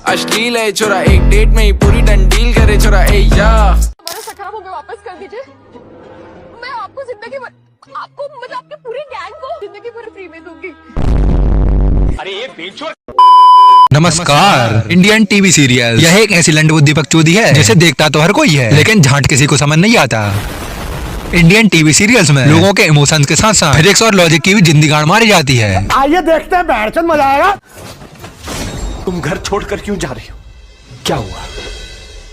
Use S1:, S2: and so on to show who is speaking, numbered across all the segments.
S1: अश्लील है छोरा, एक डेट में ही पूरी डंडील करे छोरा। ए या
S2: हमारा सखरा मुझे वापस कर दीजिए, मैं आपको जिंदगी भर, आपको मतलब आपके पूरे गैंग को जिंदगी भर फ्री में दूंगी।
S3: अरे ये बेचो।
S4: नमस्कार। इंडियन टीवी सीरियल यह एक ऐसी लंड बुद्धि बकचोदी है जिसे देखता तो हर कोई है, लेकिन झांट किसी को समझ नहीं आता। इंडियन टीवी सीरियल्स में लोगों के इमोशंस के साथ साथ फिजिक्स और लॉजिक की भी जिंदी गाड़ मारी जाती है।
S5: आइए देखते हैं, बैठचंद मजा आएगा।
S3: तुम घर छोड़कर क्यों जा रही हो? क्या हुआ?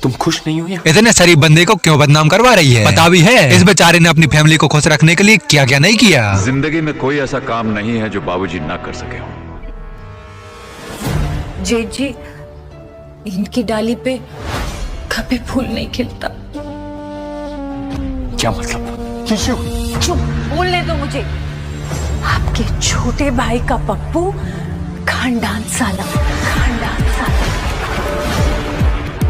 S3: तुम खुश नहीं हो?
S4: इतने शरीफ बंदे को क्यों बदनाम करवा रही है? पता भी है इस बेचारे ने अपनी फैमिली को खुश रखने के लिए क्या क्या नहीं किया।
S6: जिंदगी में कोई ऐसा काम नहीं है जो बाबूजी ना कर सके हो।
S7: जेठ जी, इनकी डाली पे कभी फूल नहीं खिलता।
S3: क्या मतलब?
S7: चुप बोलने दो मुझे। आपके छोटे भाई का पप्पू खानदान साला,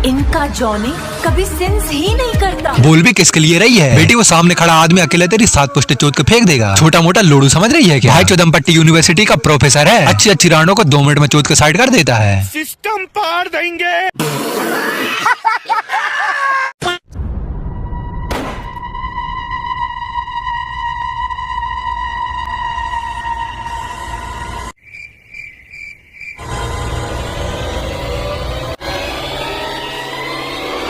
S7: इनका जॉनी कभी सिंस ही नहीं करता।
S4: बोल भी किसके लिए रही है बेटी? वो सामने खड़ा आदमी अकेले तेरी 7 पुष्ट चोट के फेंक देगा। छोटा मोटा लोडू समझ रही है क्या? भाई चौदमपट्टी यूनिवर्सिटी का प्रोफेसर है, अच्छी अच्छी रानों को 2 मिनट में चोट के साइड कर देता है।
S5: सिस्टम पार देंगे।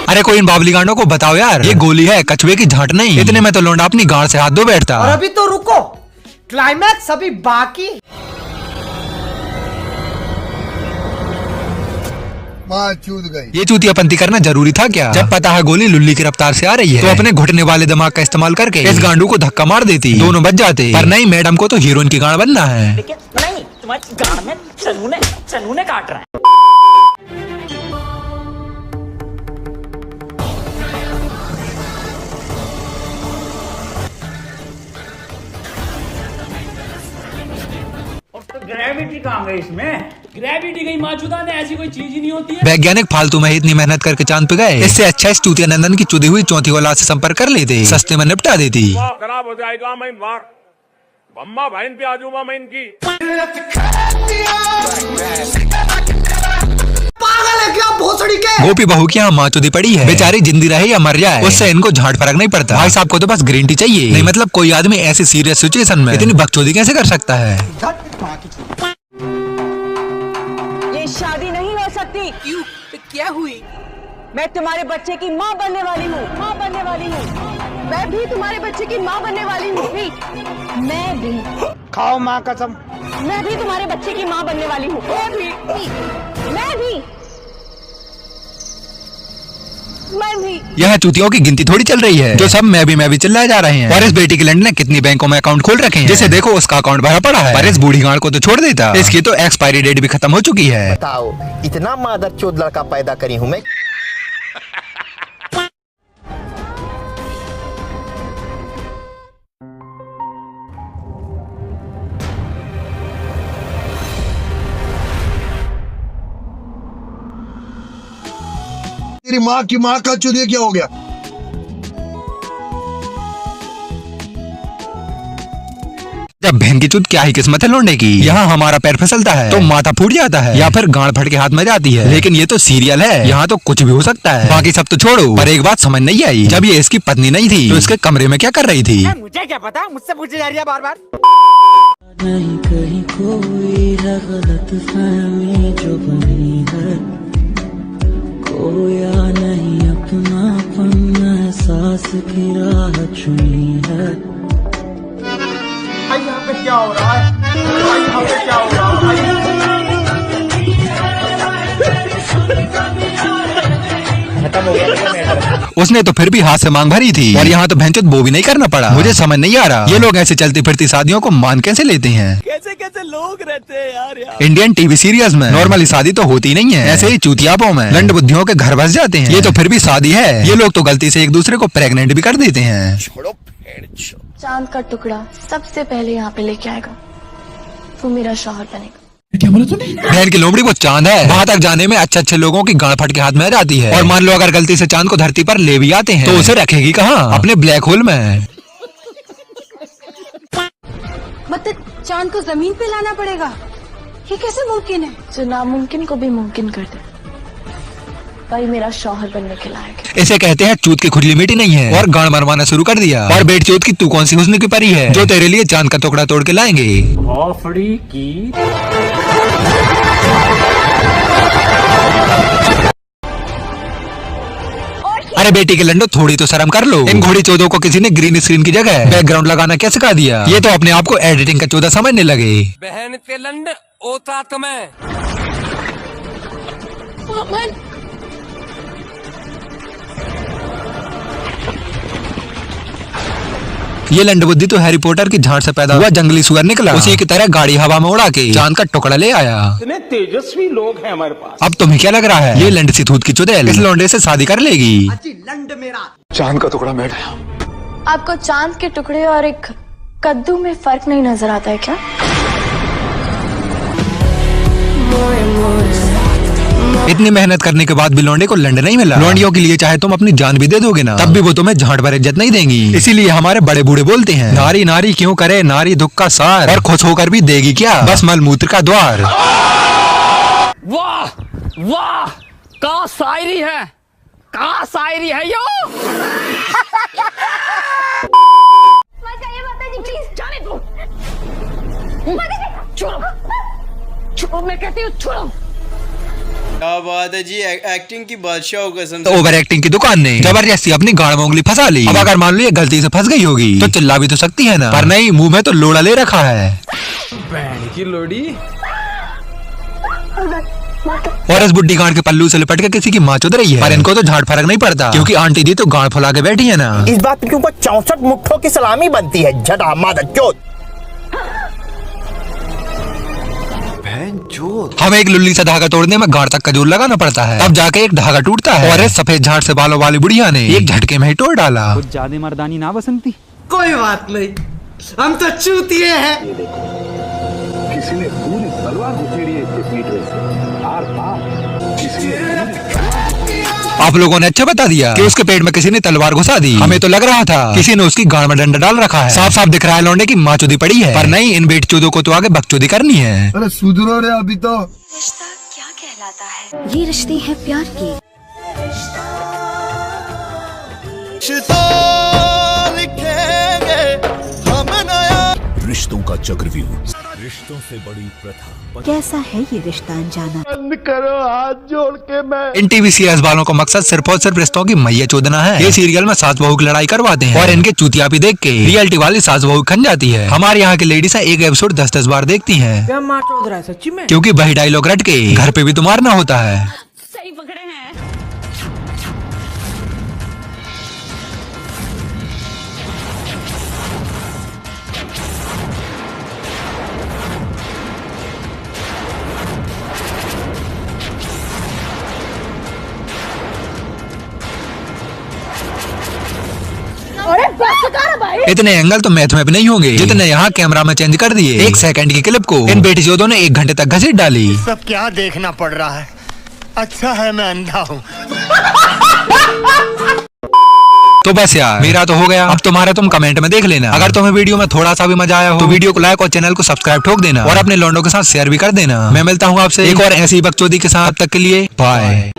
S4: अरे कोई इन बाबली गांडों को बताओ यार, ये गोली है कछुए की झांट नहीं। इतने में तो लौंडा अपनी गांड से हाथ धो बैठता।
S5: और अभी तो रुको, क्लाइमैक्स अभी बाकी।
S8: माँ चूत गई।
S4: ये चूतियापंती करना जरूरी था क्या? जब पता है गोली लुल्ली की रफ्तार से आ रही है तो अपने घुटने वाले दिमाग का इस्तेमाल करके इस गांडू को धक्का मार देती, दोनों बच जाते। पर नहीं, मैडम को तो हीरोइन की गांड बनना है।
S9: नहीं, तुम्हारी गांड में चनूने काट रहा है।
S10: ग्रेविटी कहाँ गई इसमें? ग्रेविटी गई माचुदा ने, ऐसी कोई चीज ही नहीं होती है।
S4: वैज्ञानिक फालतू में इतनी मेहनत करके चांद पे गए, इससे अच्छा इस चूतिया नंदन की चुदी हुई चौथी औलाद से संपर्क कर लेते, सस्ते में निपटा देती।
S11: खराब हो जाएगा मैं मार बम्मा बहन पे आजूबा मैं इनकी।
S5: पागल है क्या भोसड़ी के?
S4: गोपी बहू की यहाँ माँ चुदी पड़ी है, बेचारी जिंदी रहे या मर जाए उससे इनको झाट फर्क नहीं पड़ता। भाई साहब को तो बस ग्रीन टी चाहिए। नहीं मतलब कोई आदमी ऐसी सीरियस सिचुएशन में इतनी बकचोदी कैसे कर सकता है?
S9: ये शादी नहीं हो सकती।
S2: क्यों? तो क्या हुई?
S9: मैं तुम्हारे बच्चे की माँ बनने वाली हूँ।
S2: मैं भी तुम्हारे बच्चे की माँ बनने वाली हूँ।
S9: मैं भी
S5: खाओ माँ कसम।
S9: मैं भी तुम्हारे बच्चे की माँ बनने वाली हूँ। मैं भी
S4: यह चूतियों की गिनती थोड़ी चल रही है जो सब मैं भी चिल्लाए जा रहे हैं। और इस बेटी की लंड ने कितनी बैंकों में अकाउंट खोल रखे हैं, जैसे देखो उसका अकाउंट भरा पड़ा है। पर इस बूढ़ी गांड को तो छोड़ देता, इसकी तो एक्सपायरी डेट भी खत्म हो चुकी है।
S12: बताओ, इतना मादरचोद लड़का पैदा करी हूँ मैं।
S8: तेरी माँ की माँ का चुदिया क्या हो गया?
S4: जब बहन की चुद क्या ही किस्मत है लौंडे की। यहाँ हमारा पैर फिसलता है तो माथा फूट जाता है या फिर गांड फट के हाथ में जाती है। लेकिन ये तो सीरियल है, यहाँ तो कुछ भी हो सकता है। बाकी सब तो छोड़ो, पर एक बात समझ नहीं आई, जब ये इसकी पत्नी नहीं थी तो इसके कमरे में क्या कर रही थी?
S5: मुझे क्या पता, मुझसे पूछे जा रही है बार बार।
S13: नहीं कहीं कोई है गलतफहमी जो बनी है, खोया नहीं अपनापन, एहसास की राह चुनी है।
S5: यहाँ पे क्या हो रहा है? यहाँ पे क्या हो रहा है?
S4: उसने तो फिर भी हाथ से मांग भरी थी और यहाँ तो भैंचोद वो भी नहीं करना पड़ा। मुझे समझ नहीं आ रहा ये लोग ऐसे चलती फिरती शादियों को मान कैसे लेते हैं?
S10: कैसे लोग रहते हैं यार।
S4: इंडियन टीवी सीरियल्स में नॉर्मली शादी तो होती नहीं है, ऐसे ही चूतियापों में लंड बुद्धियों के घर बस जाते हैं। ये तो फिर भी शादी है, ये लोग तो गलती से एक दूसरे को प्रेग्नेंट भी कर देते हैं।
S2: चांद का टुकड़ा सबसे पहले यहाँ पे लेके आएगा, वो मेरा शौहर बनेगा।
S4: क्या बोला तूने? बहन की लोमड़ी वो चांद है, वहाँ तक जाने में अच्छे लोगों की गांड फट के हाथ में जाती है। और मान लो अगर गलती से चांद को धरती पर ले भी आते हैं तो उसे रखेगी कहाँ? अपने ब्लैक होल में।
S2: मतलब चांद को जमीन पे लाना पड़ेगा, ये कैसे मुमकिन है? जो नामुमकिन को भी मुमकिन कर दे पापा ही मेरा शौहर बनने के लायक है।
S4: इसे कहते हैं चूत की खुजली मीठी नहीं है। और गाड़ मरवाना शुरू कर दिया। और बेट चूत की तू कौन सी हुस्न की परी है जो तेरे लिए चांद का टुकड़ा तोड़ के लाएंगे।
S10: भोफड़ी की
S4: अरे बेटी के लंडो थोड़ी तो शर्म कर लो। इन घोड़ी चौदों को किसी ने ग्रीन स्क्रीन की जगह बैकग्राउंड लगाना क्या सिखा दिया। ये तो अपने आप को एडिटिंग का चौदह समझने लगे।
S1: बहन के लंड ओता तुम्हें
S4: ये लंड बुद्धि तो हैरी पॉटर की झाड़ से पैदा हुआ जंगली सुअर निकला। उसी की तरह गाड़ी हवा में उड़ा के चांद का टुकड़ा ले आया।
S11: इतने तेजस्वी लोग हैं हमारे पास।
S4: अब तुम्हें क्या लग रहा है ये लंड सी थूत की चुड़ैल इस लौंडे से शादी कर लेगी।
S3: चांद का टुकड़ा मैडम,
S2: आपको चांद के टुकड़े और एक कद्दू में फर्क नहीं नजर आता है क्या?
S4: इतनी मेहनत करने के बाद भी लौंडे को लंड नहीं मिला। लौंडियों के लिए चाहे तुम अपनी जान भी दे दोगे ना तब भी वो तुम्हें झाड़ पर इज्जत नहीं देंगी। इसीलिए हमारे बड़े बूढ़े बोलते हैं नारी नारी क्यों करे नारी दुख का सार और खुश होकर भी देगी क्या बस मलमूत्र का द्वार।
S9: वाह वाह का शायरी है, का शायरी है यो।
S2: जाने दो, छोड़ो, छोड़ो, मैं कहती हूँ छोड़ो।
S14: क्या बात है जी, एक्टिंग की बादशाह हो कसम
S4: तो ओवर एक्टिंग की दुकान ने जबरदस्ती अपनी गाड़ में उंगली फंसा ली। अब अगर मान लो ये गलती से फंस गई होगी तो चिल्ला भी तो सकती है ना, पर नहीं मुंह में तो लोड़ा ले रखा है।
S1: बहन की लोड़ी
S4: और इस बुड्ढी गांड के पल्लू से लिपट के किसी की माँ चुद रही है। पर इनको तो झाड़ फर्क नहीं पड़ता क्योंकि आंटी दी तो गांड फुला के बैठी है ना।
S12: इस बात के ऊपर 64 मुट्ठों की सलामी बनती है। झटा मादरचोद।
S4: हमें एक लुल्ली सा धागा तोड़ने में गाड़ तक का जोर लगाना पड़ता है तब जाके एक धागा टूटता है। और इस सफेद झाड़ से बालों वाली बुढ़िया ने एक झटके में ही तोड़ डाला।
S10: कुछ ज्यादा मर्दानी ना बसंती।
S13: कोई बात नहीं, हम तो चूतिए हैं।
S5: किसी ने पूरी तलवार घुसेड़ी है इसके पीठ में, आर पार किसी ने।
S4: आप लोगों ने अच्छा बता दिया कि उसके पेट में किसी ने तलवार घुसा दी। हमें तो लग रहा था किसी ने उसकी गाड़ में डंडा डाल रखा है। साफ साफ दिख रहा है लौंडे की माँ चुदी पड़ी है। पर नहीं, इन बेट चुदों को तो आगे बकचोदी करनी है।
S8: अरे सुधरो रे अभी तो।
S2: रिश्ता क्या कहलाता है? ये रिश्ते हैं प्यार की।
S8: रिश्तों का चक्रव्यूह,
S5: रिश्तों से बड़ी प्रथा।
S7: कैसा है ये रिश्ता अनजाना?
S11: बंद करो हाथ जोड़ के मैं।
S4: इन टीवी सीरियल्स वालों का मकसद सिर्फ और सिर्फ रिश्तों की मैया चोदना है। ये सीरियल में सास बहू की लड़ाई करवाते हैं और इनके चूतिया भी देख के रियलिटी वाली सास बहू खन जाती है। हमारे यहाँ की लेडीज एक एपिसोड 10-10 बार देखती है क्योंकि वही डायलॉग रट के घर पे भी तो मारना होता है।
S2: सही पकड़े हैं। अरे बस कर भाई।
S4: इतने एंगल तो मैथ में भी नहीं होंगे जितने यहाँ कैमरा में चेंज कर दिए। 1 सेकंड की क्लिप को इन बेटी चौधों ने 1 घंटे तक घसीट डाली।
S12: सब क्या देखना पड़ रहा है। अच्छा है मैं अंधा हूँ।
S4: तो बस यार मेरा तो हो गया। अब तुम्हारा तुम कमेंट में देख लेना। अगर तुम्हें वीडियो में थोड़ा सा भी मजा आया हो तो वीडियो को लाइक और चैनल को सब्सक्राइब ठोक देना और अपने लौंडों के साथ शेयर भी कर देना। मैं मिलता हूँ आपसे एक और ऐसी बकचोदी के साथ। तब तक के लिए बाय।